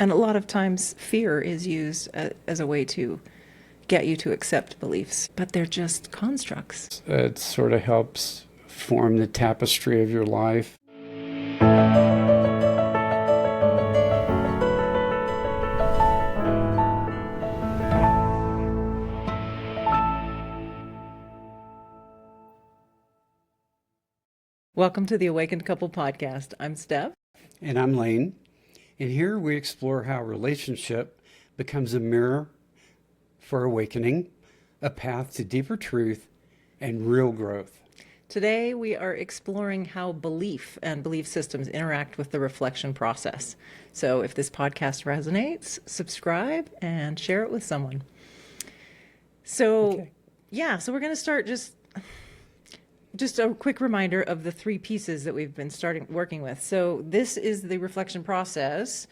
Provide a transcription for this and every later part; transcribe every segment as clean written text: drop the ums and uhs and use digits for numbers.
And a lot of times fear is used as a way to get you to accept beliefs, but they're just constructs. It sort of helps form the tapestry of your life. Welcome to the Awakened Couple Podcast. I'm Steph. And I'm Lane. And here we explore how relationship becomes a mirror for awakening, a path to deeper truth and real growth. Today we are exploring how belief and belief systems interact with the reflection process. So if this podcast resonates, subscribe and share it with someone. So we're going to start just a quick reminder of the three pieces that we've been working with. So this is the reflection process,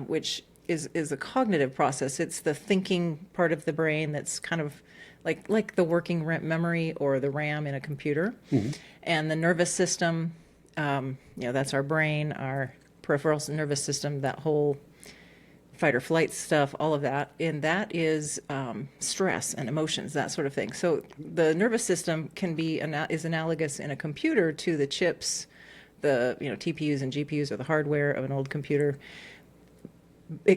which is a cognitive process. It's the thinking part of the brain that's kind of like the working memory or the RAM in a computer. Mm-hmm. And the nervous system, that's our brain, our peripheral nervous system, that whole fight or flight stuff, all of that. And that is stress and emotions, that sort of thing. So the nervous system is analogous in a computer to the chips, the TPUs and GPUs are the hardware of an old computer,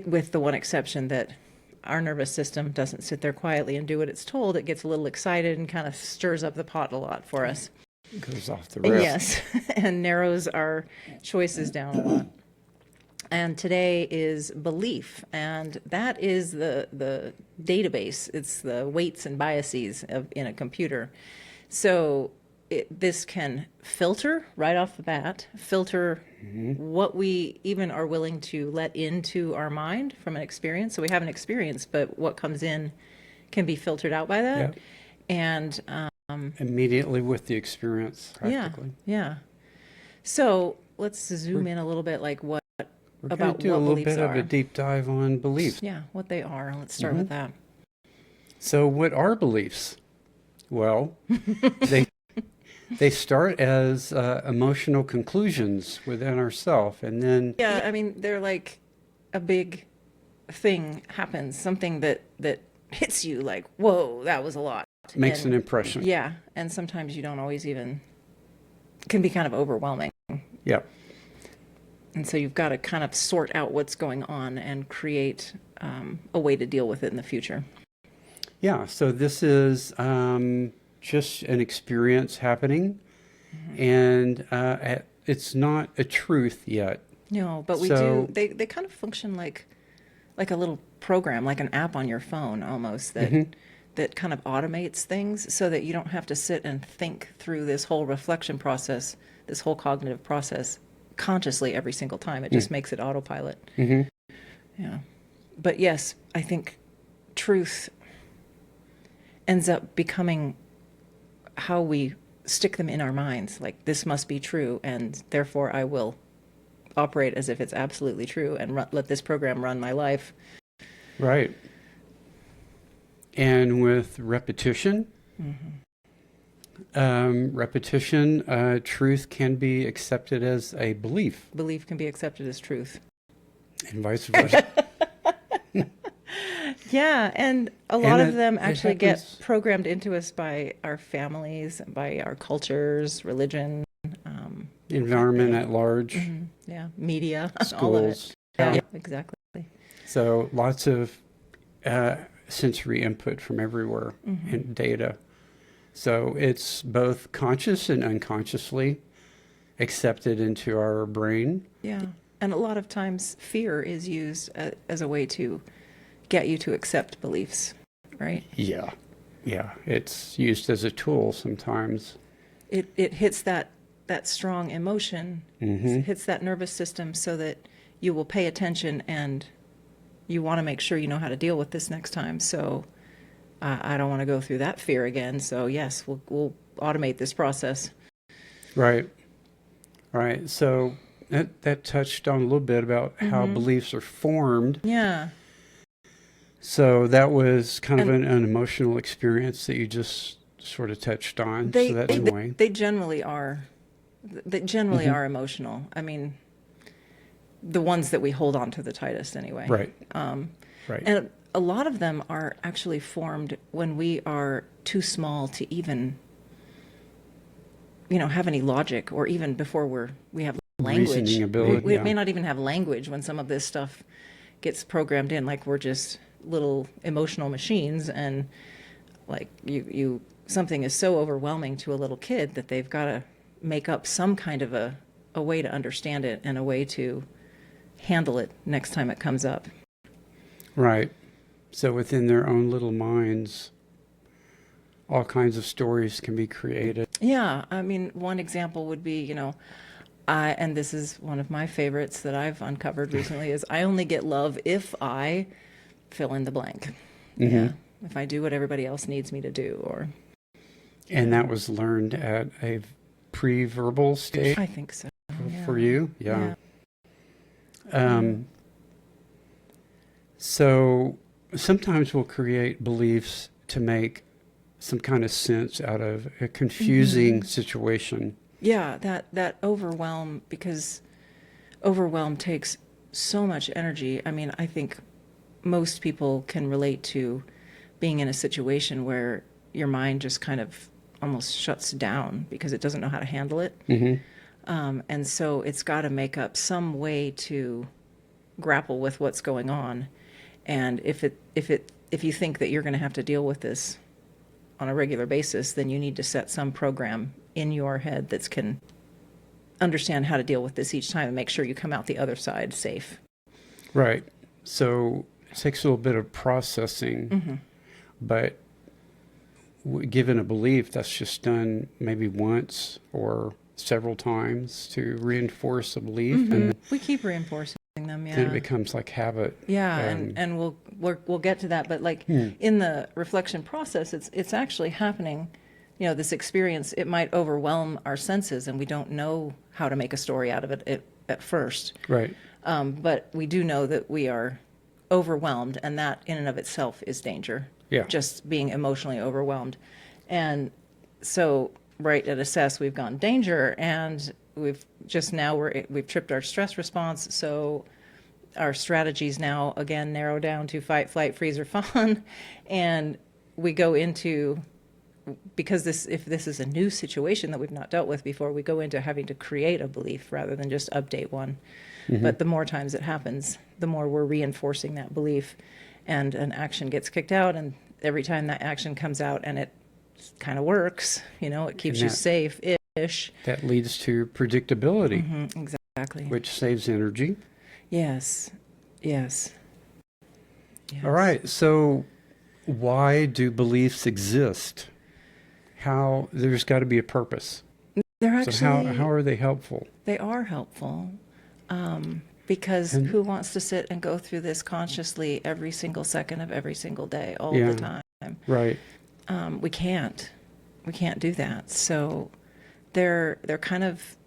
with the one exception that our nervous system doesn't sit there quietly and do what it's told. It gets a little excited and kind of stirs up the pot a lot for us. It goes off the rails. Yes, and narrows our choices down a lot. And today is belief, and that is the database. It's the weights and biases in a computer. So this can filter right off the bat, what we even are willing to let into our mind from an experience. So we have an experience, but what comes in can be filtered out by that. Yep. And immediately with the experience, practically. Yeah. So let's zoom in a little bit, like what We're going to do a little bit of a deep dive on beliefs. Yeah, what they are. Let's start with that. So what are beliefs? Well, they start as emotional conclusions within ourselves, and then... Yeah, I mean, they're like a big thing happens, something that hits you like, whoa, that was a lot. Makes an impression. Yeah, and sometimes you don't always can be kind of overwhelming. Yeah. And so you've got to kind of sort out what's going on and create a way to deal with it in the future. Yeah, so this is just an experience happening, and it's not a truth yet. No, but we do. They kind of function like a little program, like an app on your phone almost, that kind of automates things so that you don't have to sit and think through this whole reflection process, this whole cognitive process consciously every single time. It just makes it autopilot. Yeah. But yes, I think truth ends up becoming how we stick them in our minds. Like, this must be true, and therefore I will operate as if it's absolutely true and let this program run my life. Right. And with repetition, truth can be accepted as a belief. Belief can be accepted as truth. And vice versa. Yeah, and a lot of them actually get programmed into us by our families, by our cultures, religion. Environment at large. Yeah, media, schools. All of it. Yeah, exactly. So lots of sensory input from everywhere and data. So it's both conscious and unconsciously accepted into our brain. Yeah, and a lot of times fear is used as a way to get you to accept beliefs, right? Yeah. It's used as a tool sometimes. It hits that strong emotion, hits that nervous system so that you will pay attention and you want to make sure you know how to deal with this next time. So I don't want to go through that fear again. So yes, we'll automate this process. Right. So that touched on a little bit about how beliefs are formed. Yeah. So that was kind of an emotional experience that you just sort of touched on. So that's one way. They generally are. They generally are emotional. I mean, the ones that we hold on to the tightest anyway. Right. Right. And a lot of them are actually formed when we are too small to even, have any logic, or even before we have language. Reasoning ability, We yeah. may not even have language when some of this stuff gets programmed in, like we're just little emotional machines, and like something is so overwhelming to a little kid that they've got to make up some kind of a way to understand it and a way to handle it next time it comes up. Right. So within their own little minds, all kinds of stories can be created. Yeah, I mean, one example would be, and this is one of my favorites that I've uncovered recently, is I only get love if I fill in the blank. Mm-hmm. Yeah, if I do what everybody else needs me to do, or. And that was learned at a pre-verbal stage I think so. for you? Yeah. So sometimes we'll create beliefs to make some kind of sense out of a confusing situation. Yeah, that overwhelm, because overwhelm takes so much energy. I mean, I think most people can relate to being in a situation where your mind just kind of almost shuts down because it doesn't know how to handle it. And so it's got to make up some way to grapple with what's going on. And if you think that you're going to have to deal with this on a regular basis, then you need to set some program in your head that can understand how to deal with this each time and make sure you come out the other side safe. Right. So it takes a little bit of processing, but given a belief, that's just done maybe once or several times to reinforce a belief, and We keep reinforcing them, then it becomes like habit. Yeah, and we'll get to that, but like in the reflection process, it's actually happening. This experience, it might overwhelm our senses, and we don't know how to make a story out of it at first. Right. But we do know that we are overwhelmed, and that in and of itself is danger. Yeah. Just being emotionally overwhelmed, and so right at assess, we've gone danger, and we've tripped our stress response. So our strategies now again narrow down to fight, flight, freeze, or fawn, and we go into, because if this is a new situation that we've not dealt with before, we go into having to create a belief rather than just update one. But the more times it happens, the more we're reinforcing that belief, and an action gets kicked out, and every time that action comes out and it kind of works, it keeps you safe-ish. That leads to predictability, Exactly. which saves energy. Yes. All right. So why do beliefs exist? There's got to be a purpose. They're actually, So how are they helpful? they are helpful, because who wants to sit and go through this consciously every single second of every single day, all the time? Right. We can't do that. So they're kind of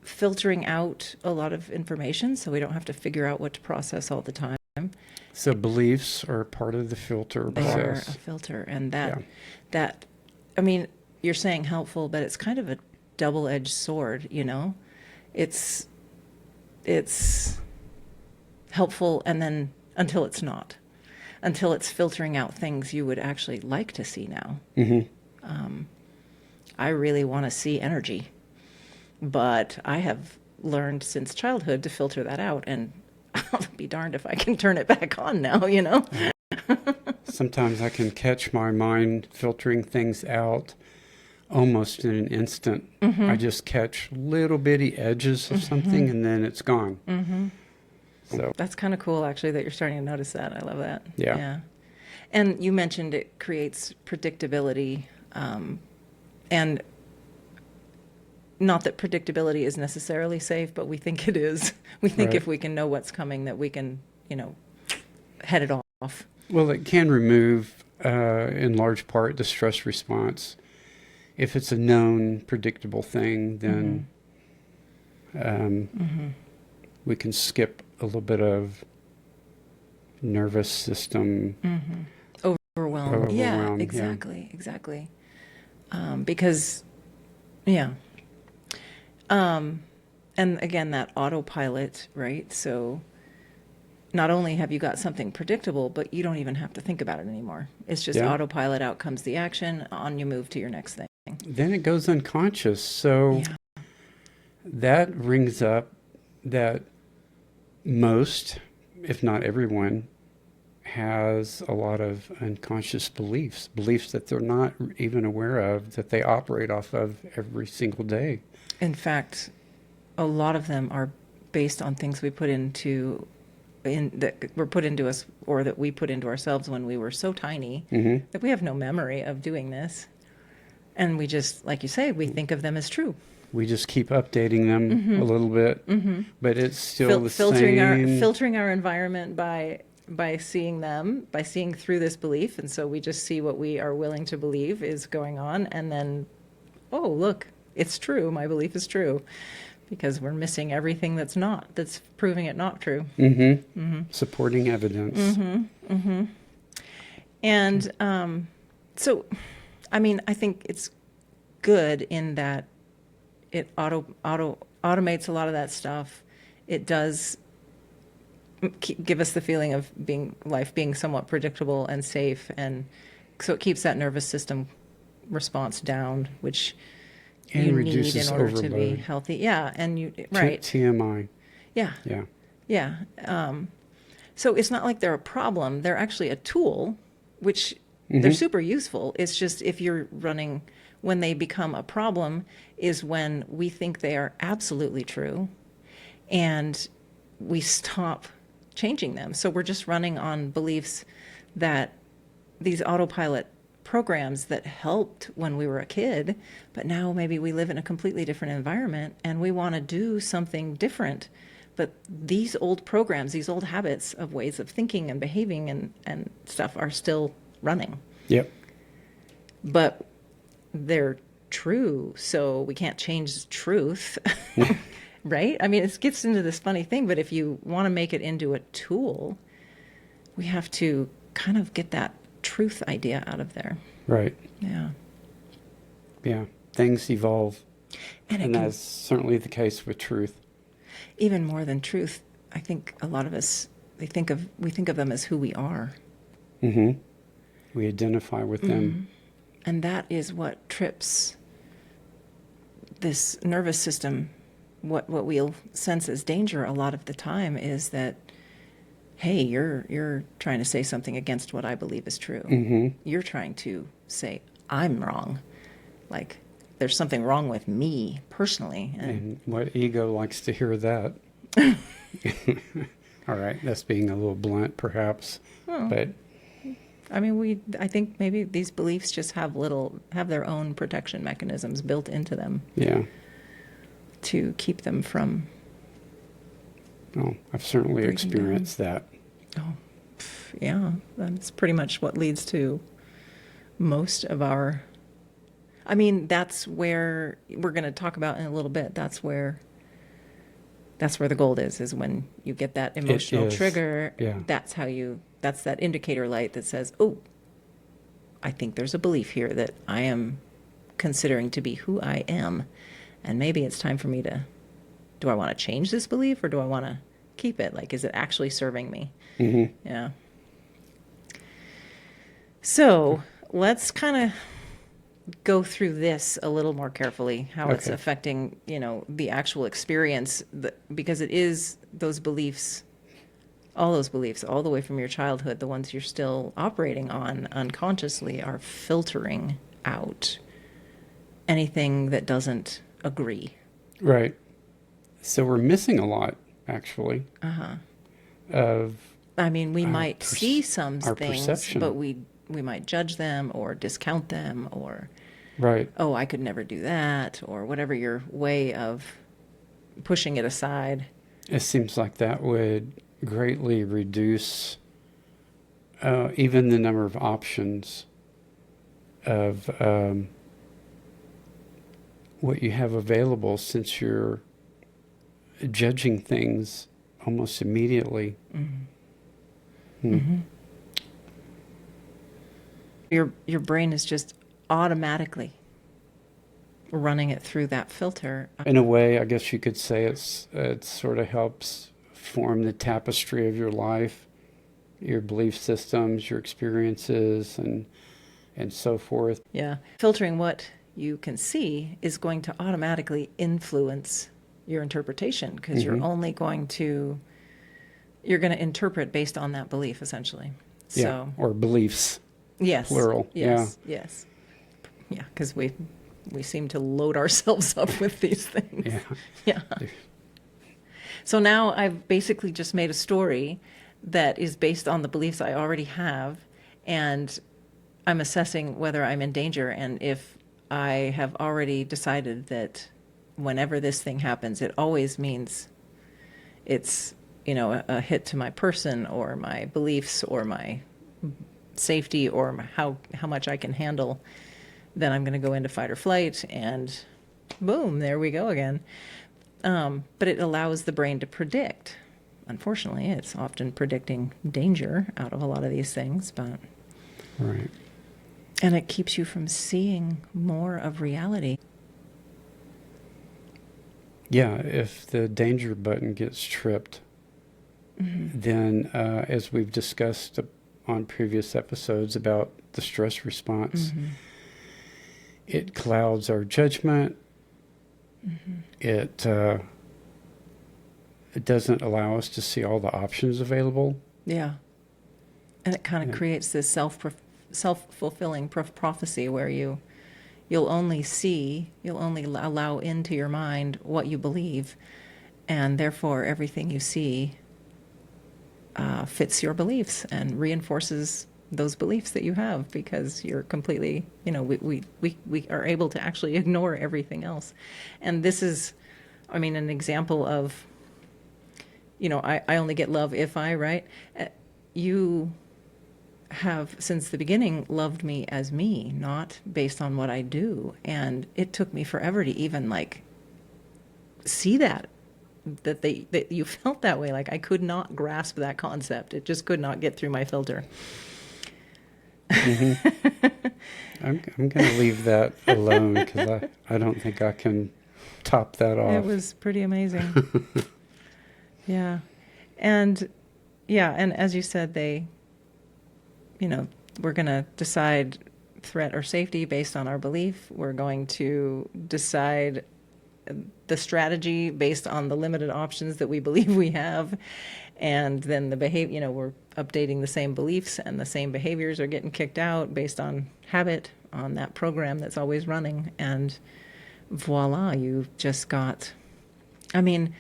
filtering out a lot of information, so we don't have to figure out what to process all the time. So beliefs are part of the filter They're process. a filter, and that I mean, you're saying helpful, but it's kind of a double-edged sword. It's helpful, and then until it's not, until it's filtering out things you would actually like to see now. I really want to see energy, but I have learned since childhood to filter that out, and I'll be darned if I can turn it back on now, Sometimes I can catch my mind filtering things out almost in an instant. I just catch little bitty edges of something, and then it's gone. So That's kind of cool, actually, that you're starting to notice that. I love that. Yeah. And you mentioned it creates predictability, and not that predictability is necessarily safe, but we think it is. We think Right. if we can know what's coming, that we can, head it off. Well, it can remove, in large part, the stress response. If it's a known, predictable thing, then we can skip a little bit of nervous system. Overwhelmed. Yeah, Overwhelmed, yeah. exactly. Because, And again, that autopilot, right? So not only have you got something predictable, but you don't even have to think about it anymore. It's just Yeah. autopilot, out comes the action, on you move to your next thing. Then it goes unconscious. So Yeah. that brings up that most, if not everyone, has a lot of unconscious beliefs that they're not even aware of, that they operate off of every single day. In fact, a lot of them are based on things we put into that were put into us, or that we put into ourselves when we were so tiny that we have no memory of doing this. And we just, like you say, we think of them as true. We just keep updating them a little bit, but it's still the filtering same. filtering our environment by seeing them, by seeing through this belief, and so we just see what we are willing to believe is going on, and then, oh look, it's true. My belief is true, because we're missing everything that's proving it not true. Supporting evidence. And so, I mean, I think it's good in that it automates a lot of that stuff. It does give us the feeling of life being somewhat predictable and safe, and so it keeps that nervous system response down, which And you need reduces in order to be overload. healthy. Yeah, and right. TMI. Yeah, Yeah. yeah. So it's not like they're a problem. They're actually a tool, which they're super useful. It's just if you're running, when they become a problem is when we think they are absolutely true and we stop changing them. So we're just running on beliefs that these autopilot programs that helped when we were a kid, but now maybe we live in a completely different environment and we want to do something different. But these old programs, these old habits of ways of thinking and behaving and stuff are still running. Yep. But they're true, so we can't change truth. Right? I mean, it gets into this funny thing, but if you want to make it into a tool, we have to kind of get that truth idea out of there. Right. Yeah. Yeah. Things evolve. And that's certainly the case with truth. Even more than truth, I think a lot of us, we think of them as who we are. We identify with them. And that is what trips this nervous system. What we'll sense as danger a lot of the time is that, hey, you're trying to say something against what I believe is true. You're trying to say I'm wrong. Like there's something wrong with me personally. And what ego likes to hear that. All right, that's being a little blunt perhaps, but I mean, I think maybe these beliefs just have their own protection mechanisms built into them. Yeah. To keep them from. Oh, I've certainly experienced that. Oh, yeah. That's pretty much what leads to most of our. I mean, that's where we're going to talk about in a little bit. That's where the gold is when you get that emotional trigger. Yeah. That's that indicator light that says, oh, I think there's a belief here that I am considering to be who I am. And maybe it's time for me do I want to change this belief or do I want to keep it? Like, is it actually serving me? Yeah. So let's kind of go through this a little more carefully, how it's affecting, the actual experience, because it is those beliefs, all the way from your childhood, the ones you're still operating on unconsciously are filtering out anything that doesn't agree. Right. So we're missing a lot, actually. I mean, we might see some our things, perception. but we might judge them or discount them or, Right. oh, I could never do that, or whatever your way of pushing it aside. It seems like that would greatly reduce even the number of options of what you have available, since you're judging things almost immediately. Your brain is just automatically running it through that filter. In a way, I guess you could say it sort of helps form the tapestry of your life, your belief systems, your experiences, and so forth. Yeah. Filtering what you can see is going to automatically influence your interpretation, because you're going to interpret based on that belief, essentially. Yeah, So, or beliefs, yes. plural. Yes. Yes. Yeah, because we seem to load ourselves up with these things. Yeah. Yeah. So now I've basically just made a story that is based on the beliefs I already have, and I'm assessing whether I'm in danger, and if I have already decided that whenever this thing happens, it always means it's, a hit to my person or my beliefs or my safety or how much I can handle, then I'm going to go into fight or flight, and boom, there we go again. But it allows the brain to predict. Unfortunately, it's often predicting danger out of a lot of these things, but Right. and it keeps you from seeing more of reality. Yeah, if the danger button gets tripped, then as we've discussed on previous episodes about the stress response, it clouds our judgment. It doesn't allow us to see all the options available. Yeah. And it kind of creates this self-fulfilling prophecy where you'll only allow into your mind what you believe, and therefore everything you see fits your beliefs and reinforces those beliefs that you have, because you're completely, we are able to actually ignore everything else. And this is, an example of, I only get love if I, right? You have since the beginning loved me as me, not based on what I do. And it took me forever to even see that you felt that way. Like, I could not grasp that concept. It just could not get through my filter. I'm going to leave that alone, because I don't think I can top that off. It was pretty amazing. Yeah. And as you said, we're going to decide threat or safety based on our belief. We're going to decide the strategy based on the limited options that we believe we have. And then the behavior, we're updating the same beliefs, and the same behaviors are getting kicked out based on habit, on that program that's always running. And voila, you've just got, on the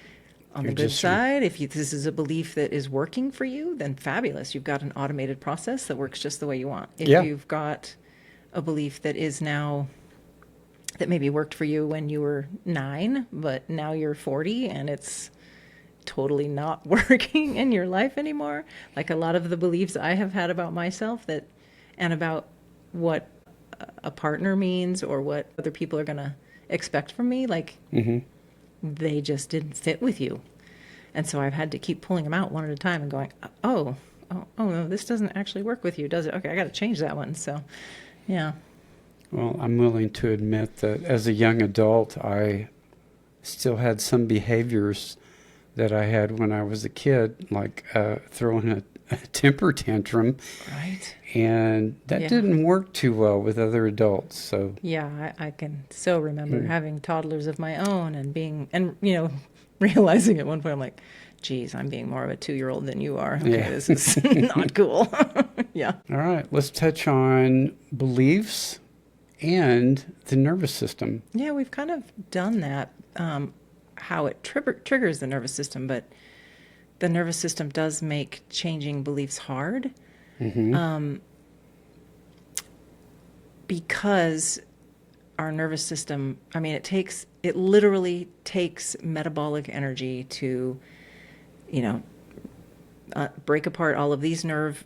good side, if this is a belief that is working for you, then fabulous. You've got an automated process that works just the way you want. If you've got a belief that is now, that maybe worked for you when you were 9, but now you're 40 and it's totally not working in your life anymore. Like a lot of the beliefs I have had about myself and about what a partner means or what other people are going to expect from me, they just didn't fit with you. And so I've had to keep pulling them out one at a time and going, oh no, this doesn't actually work with you, does it? Okay, I got to change that one. So, yeah. Well, I'm willing to admit that as a young adult, I still had some behaviors that I had when I was a kid, like throwing a temper tantrum. Right. And that didn't work too well with other adults. So yeah, I can so remember having toddlers of my own and realizing at one point, I'm like, geez, I'm being more of a 2-year-old than you are. Okay, this is not cool. Yeah. All right, let's touch on beliefs and the nervous system. Yeah, we've kind of done that, how it triggers the nervous system, but the nervous system does make changing beliefs hard. Because our nervous system, it literally takes metabolic energy to, break apart all of these nerve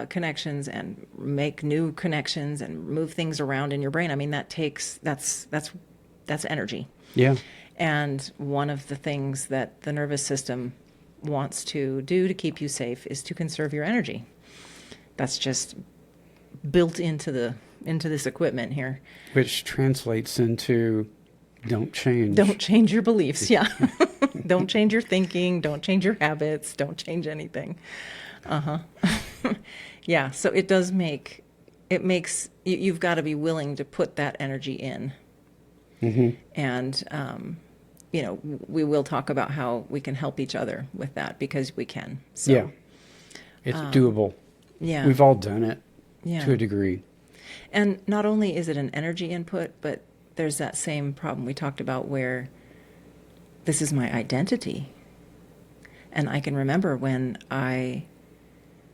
connections and make new connections and move things around in your brain. That's energy. Yeah. And one of the things that the nervous system wants to do to keep you safe is to conserve your energy. That's just built into this equipment here. Which translates into don't change. Don't change your beliefs. Yeah. Don't change your thinking. Don't change your habits. Don't change anything. Yeah. So it does you've got to be willing to put that energy in. And, we will talk about how we can help each other with that, because we can. So, Yeah. It's doable. Yeah. We've all done it Yeah. to a degree. And not only is it an energy input, but there's that same problem we talked about where this is my identity. And I can remember when I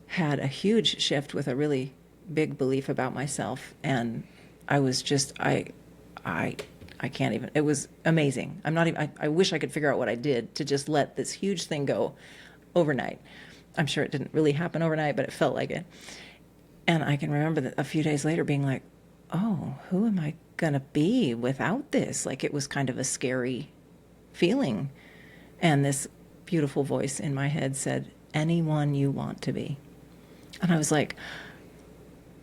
had a huge shift with a really big belief about myself, and I was just, I can't even, it was amazing. I wish I could figure out what I did to just let this huge thing go overnight. I'm sure it didn't really happen overnight, but it felt like it. And I can remember that a few days later being like, oh, who am I going to be without this? Like, it was kind of a scary feeling. And this beautiful voice in my head said, anyone you want to be. And I was like,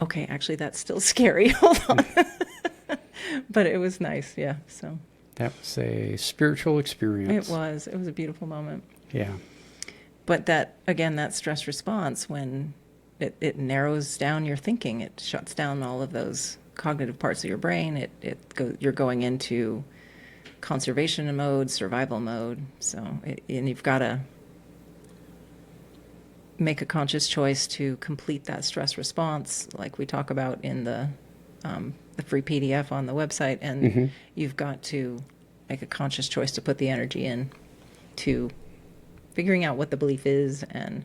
okay, actually, that's still scary. Hold on. But it was nice. Yeah. So That was a spiritual experience. it was a beautiful moment. Yeah. But that stress response, when it narrows down your thinking, it shuts down all of those cognitive parts of your brain. You're going into conservation mode, survival mode. So, and you've got to make a conscious choice to complete that stress response, like we talk about in the free PDF on the website. And you've got to make a conscious choice to put the energy in to figuring out what the belief is and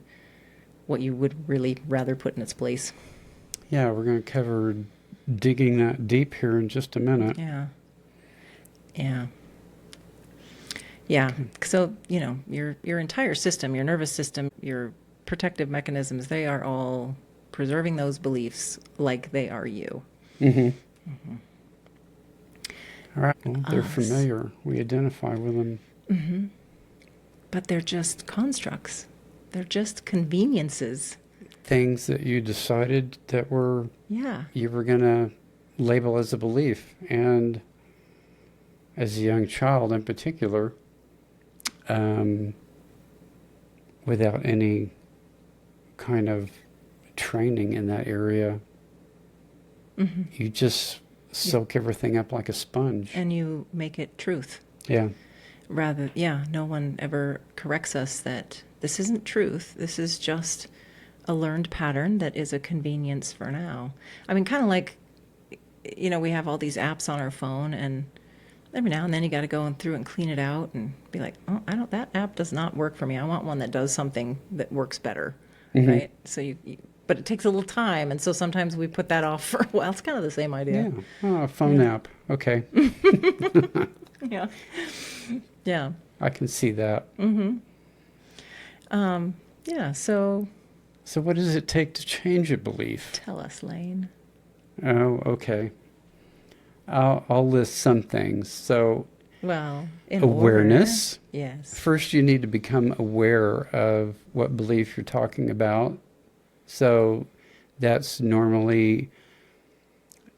what you would really rather put in its place. Yeah, we're going to cover digging that deep here in just a minute. Yeah. Yeah. Yeah. So, your entire system, your nervous system, your protective mechanisms, they are all preserving those beliefs like they are you. All right. Well, they're familiar. We identify with them. But they're just constructs. They're just conveniences. Things that you decided that you were going to label as a belief. And as a young child in particular, without any kind of training in that area, you just soak everything up like a sponge. And you make it truth. Yeah. No one ever corrects us that this isn't truth. This is just a learned pattern that is a convenience for now. I mean, kind of like, we have all these apps on our phone, and every now and then you got to go through and clean it out and be like, oh, that app does not work for me. I want one that does something that works better, right? So but it takes a little time, and so sometimes we put that off for a while. It's kind of the same idea. Yeah. Oh, a phone app. Okay. Yeah. Yeah. I can see that. Yeah. So what does it take to change a belief? tell us, Lane. Oh, okay. I'll list some things. So, Well, in awareness. order. Yes. First, you need to become aware of what belief you're talking about. So that's normally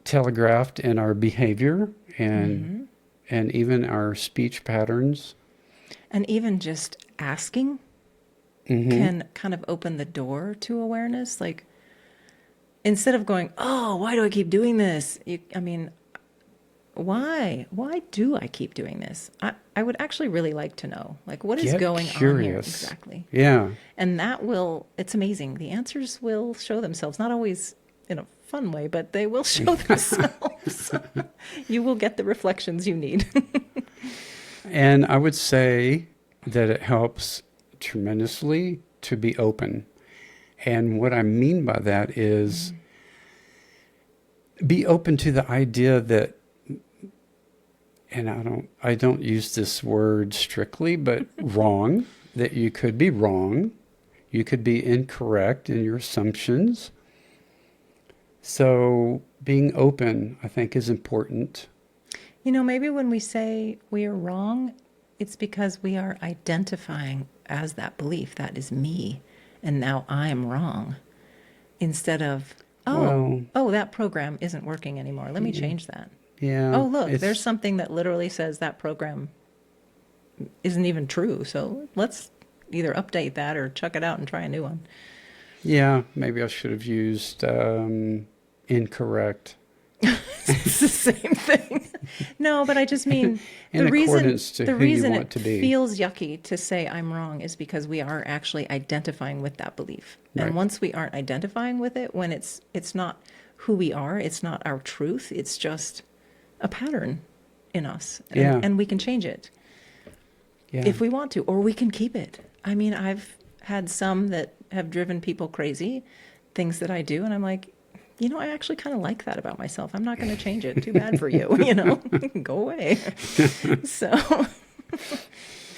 telegraphed in our behavior and even our speech patterns. And even just asking can kind of open the door to awareness. Like, instead of going, oh, why do I keep doing this? Why? Why do I keep doing this? I would actually really like to know, like, what is Get going on curious. here exactly? Yeah. And it's amazing. The answers will show themselves, not always in a fun way, but they will show themselves. You will get the reflections you need. And I would say that it helps tremendously to be open. And what I mean by that is be open to the idea that, and I don't use this word strictly, but wrong, that you could be wrong. You could be incorrect in your assumptions. So being open, I think, is important. Maybe when we say we are wrong, it's because we are identifying as that belief. That is me. And now I'm wrong. Instead of, well, that program isn't working anymore. Let me change that. yeah. Oh, look, it's- there's something that literally says that program isn't even true. So let's either update that or chuck it out and try a new one. Yeah, maybe I should have used incorrect. It's the same thing. No, but I just mean In the reason accordance to the who you reason want it to be. feels yucky to say I'm wrong is because we are actually identifying with that belief. Right. And once we aren't identifying with it, when it's not who we are, it's not our truth, it's just a pattern in us. Yeah. And we can change it Yeah. if we want to, or we can keep it. I mean, I've had some that have driven people crazy, things that I do, and I'm like, I actually kind of like that about myself. I'm not going to change it. Too bad for you, Go away. So,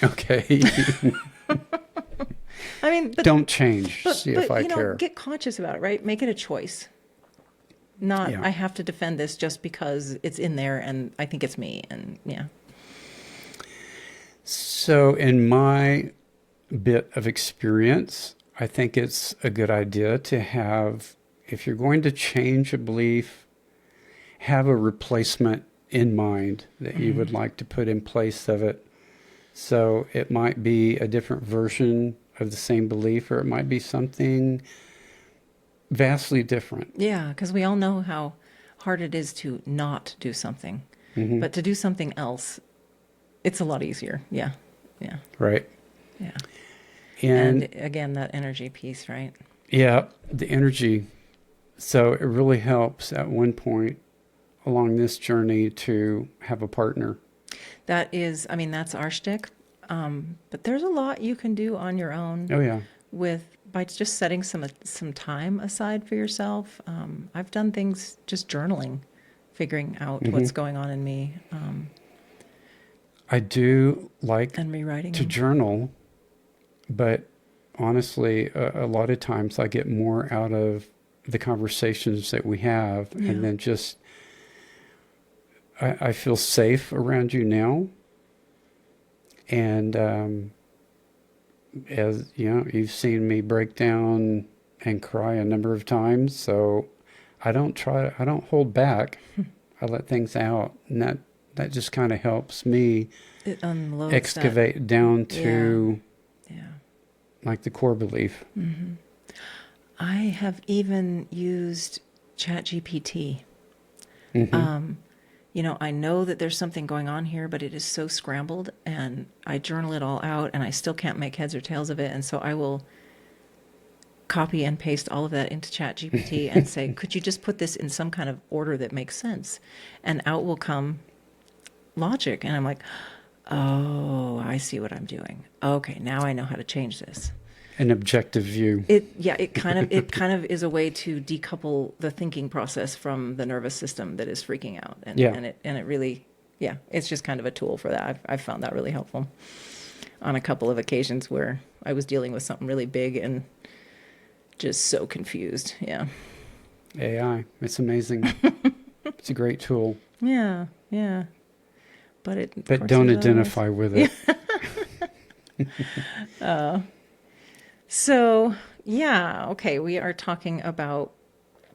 Okay. I mean, Don't change. See if I care. Get conscious about it, right? Make it a choice. Not, Yeah. I have to defend this just because it's in there and I think it's me. And yeah. So, in my bit of experience, I think it's a good idea to have, if you're going to change a belief, have a replacement in mind that you would like to put in place of it. So it might be a different version of the same belief, or it might be something vastly different. Yeah, because we all know how hard it is to not do something. Mhm. But to do something else, it's a lot easier. Yeah. Yeah. Right. Yeah. And And again, that energy piece, right? yeah, the energy. So it really helps at one point along this journey to have a partner. That is, I mean, that's our shtick. But there's a lot you can do on your own Oh, yeah. by just setting some time aside for yourself. I've done things just journaling, figuring out what's going on in me, I do like and rewriting to them. journal, but honestly, a lot of times I get more out of the conversations that we have, Yeah. and then just I feel safe around you now. And as you know, you've seen me break down and cry a number of times, so I don't hold back. I let things out, and that just kind of helps me It unloads excavate down to that. Yeah. like the core belief. I have even used ChatGPT. Mhm. I know that there's something going on here, but it is so scrambled, and I journal it all out, and I still can't make heads or tails of it. And so I will copy and paste all of that into ChatGPT and say, could you just put this in some kind of order that makes sense? And out will come logic. And I'm like, oh, I see what I'm doing. Okay, now I know how to change this. An objective view. It kind of is a way to decouple the thinking process from the nervous system that is freaking out, and Yeah. and it really, yeah, it's just kind of a tool for that. I've found that really helpful on a couple of occasions where I was dealing with something really big and just so confused. Yeah, AI. It's amazing. It's a great tool. yeah, yeah. But of But course, don't there's others. identify with it. So, yeah, okay, we are talking about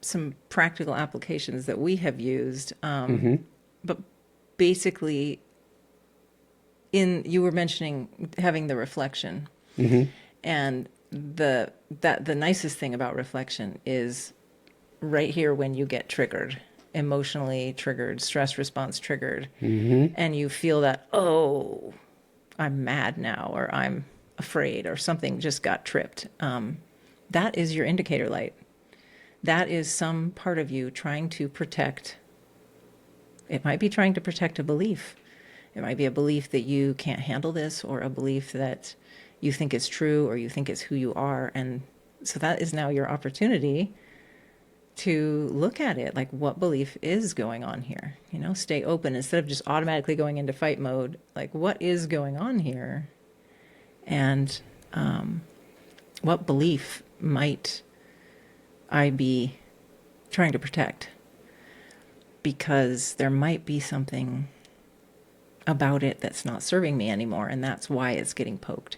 some practical applications that we have used. But basically, you were mentioning having the reflection. And the nicest thing about reflection is right here when you get triggered, emotionally triggered, stress response triggered, and you feel that, oh, I'm mad now, or I'm afraid, or something just got tripped. That is your indicator light. That is some part of you trying to protect. It might be trying to protect a belief. It might be a belief that you can't handle this, or a belief that you think is true, or you think it's who you are. And so that is now your opportunity to look at it, like, what belief is going on here? Stay open instead of just automatically going into fight mode. Like, what is going on here? And what belief might I be trying to protect? Because there might be something about it that's not serving me anymore, and that's why it's getting poked.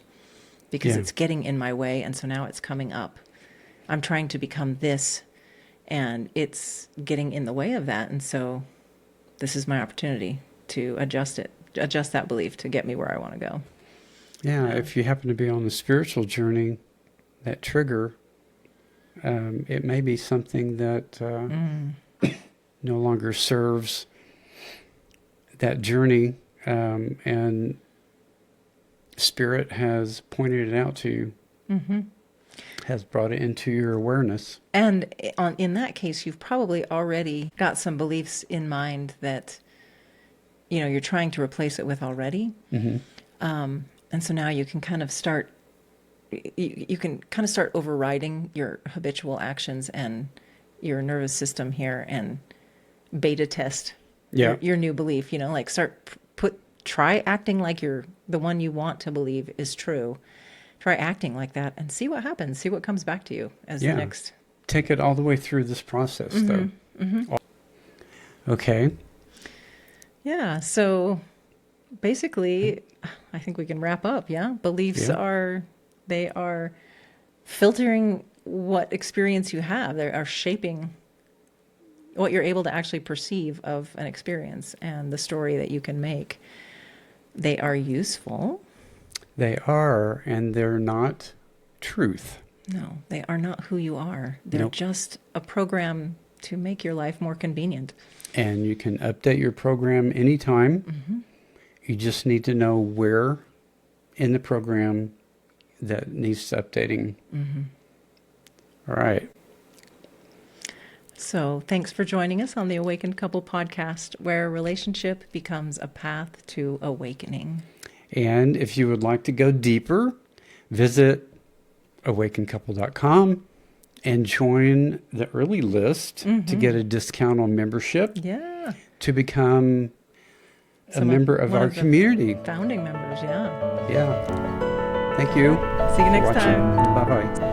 Because Yeah. it's getting in my way, and so now it's coming up. I'm trying to become this, And it's getting in the way of that. And so this is my opportunity to adjust that belief to get me where I want to go. Yeah, if you happen to be on the spiritual journey, that trigger, it may be something that no longer serves that journey, and Spirit has pointed it out to you, has brought it into your awareness. And in that case, you've probably already got some beliefs in mind that, you're trying to replace it with already. And so now you can kind of start, overriding your habitual actions and your nervous system here and beta test your new belief, like try acting like the one you want to believe is true. Try acting like that and see what happens. See what comes back to you as the next. Take it all the way through this process, though. Okay. Yeah. So basically, I think we can wrap up. Yeah. Beliefs are filtering what experience you have. They are shaping what you're able to actually perceive of an experience and the story that you can make. They are useful. They are, and they're not truth. No, they are not who you are. They're just a program to make your life more convenient. And you can update your program anytime. You just need to know where in the program that needs updating. All right. So thanks for joining us on the Awakened Couple podcast, where relationship becomes a path to awakening. And if you would like to go deeper, visit awakenedcouple.com and join the early list to get a discount on membership. Yeah. To become a member of our community. Founding members, yeah. Yeah. Thank you. See you next time. Bye-bye.